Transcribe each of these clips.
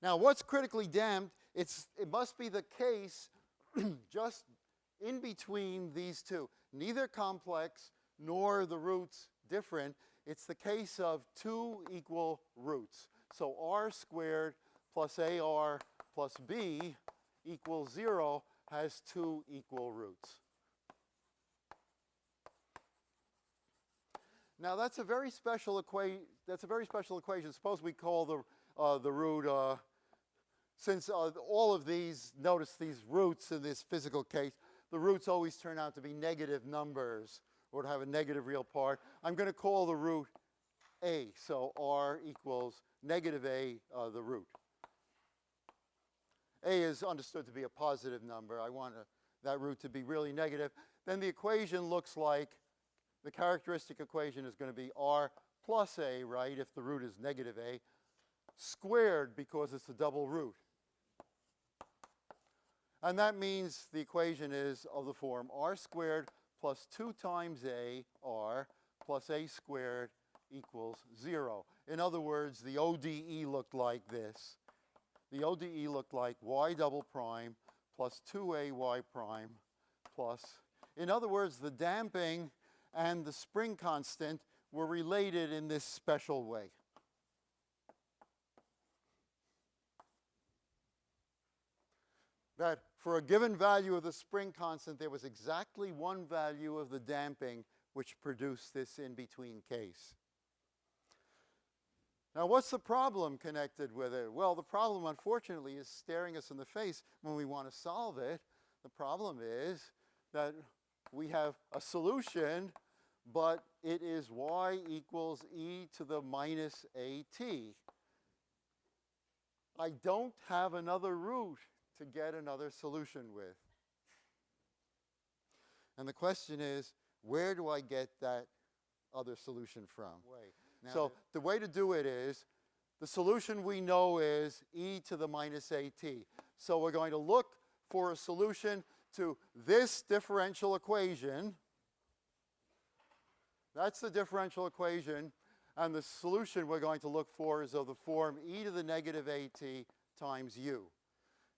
Now, what's critically damped? It must be the case just in between these two. Neither complex nor the roots different. It's the case of two equal roots. So r squared plus ar plus b equals 0 has two equal roots. Now that's a very special equation. Suppose we call the root, since all of these, notice these roots in this physical case, the roots always turn out to be negative numbers or to have a negative real part. I'm going to call the root a. So r equals negative a, the root. A is understood to be a positive number. I want that root to be really negative. Then the equation looks like, the characteristic equation is going to be r plus a, right, if the root is negative a, squared because it's a double root. And that means the equation is of the form r squared plus 2 times a r plus a squared equals 0. In other words, the ODE looked like this. The ODE looked like y double prime plus 2ay prime plus, in other words, the damping and the spring constant were related in this special way. That for a given value of the spring constant, there was exactly one value of the damping which produced this in-between case. Now, what's the problem connected with it? Well, the problem, unfortunately, is staring us in the face when we want to solve it. The problem is that we have a solution, but it is y equals e to the minus at. I don't have another root to get another solution with. And the question is, where do I get that other solution from? Now, so the way to do it is, the solution we know is e to the minus at. So we're going to look for a solution to this differential equation. That's the differential equation. And the solution we're going to look for is of the form e to the negative at times u.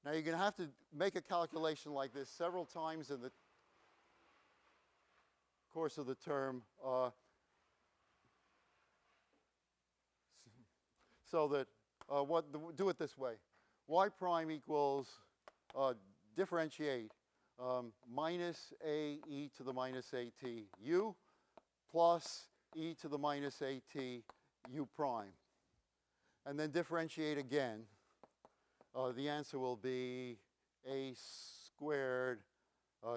Now you're going to have to make a calculation like this several times in the course of the term, so that do it this way. Y prime equals, differentiate, minus a e to the minus at u plus e to the minus at u prime. And then differentiate again. The answer will be a squared,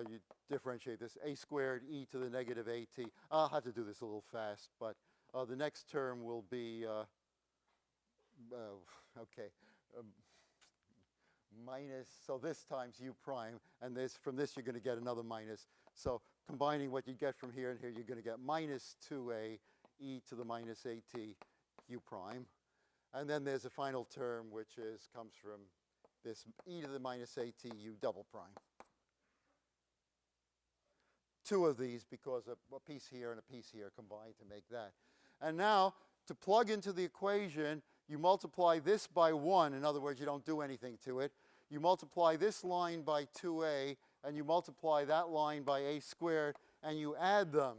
you differentiate this, a squared e to the negative at. I'll have to do this a little fast, but the next term will be, minus, so this times u prime, and this, from this you're going to get another minus. So combining what you get from here and here, you're going to get minus 2a e to the minus at u prime. And then there's a final term which comes from this e to the minus at u double prime. Two of these because a piece here and a piece here combined to make that. And now, to plug into the equation, you multiply this by 1. In other words, you don't do anything to it. You multiply this line by 2a, and you multiply that line by a squared, and you add them.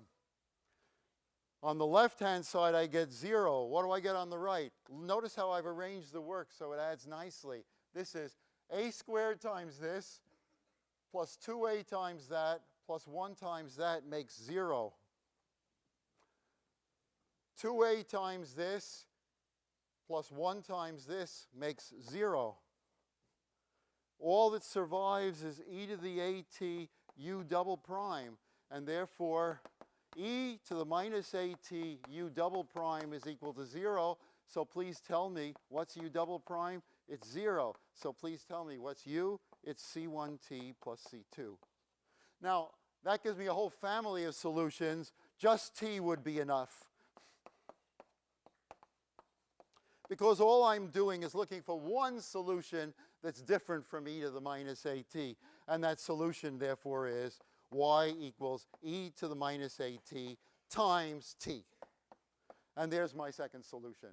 On the left-hand side, I get 0. What do I get on the right? Notice how I've arranged the work so it adds nicely. This is a squared times this, plus 2a times that, plus 1 times that makes 0. 2a times this, plus 1 times this makes 0. All that survives is e to the at u double prime, and therefore e to the minus at u double prime is equal to 0. So please tell me, what's u double prime? It's 0. So please tell me, what's u? It's c1t plus c2. Now, that gives me a whole family of solutions. Just t would be enough. Because all I'm doing is looking for one solution that's different from e to the minus at. And that solution, therefore, is y equals e to the minus at times t. And there's my second solution.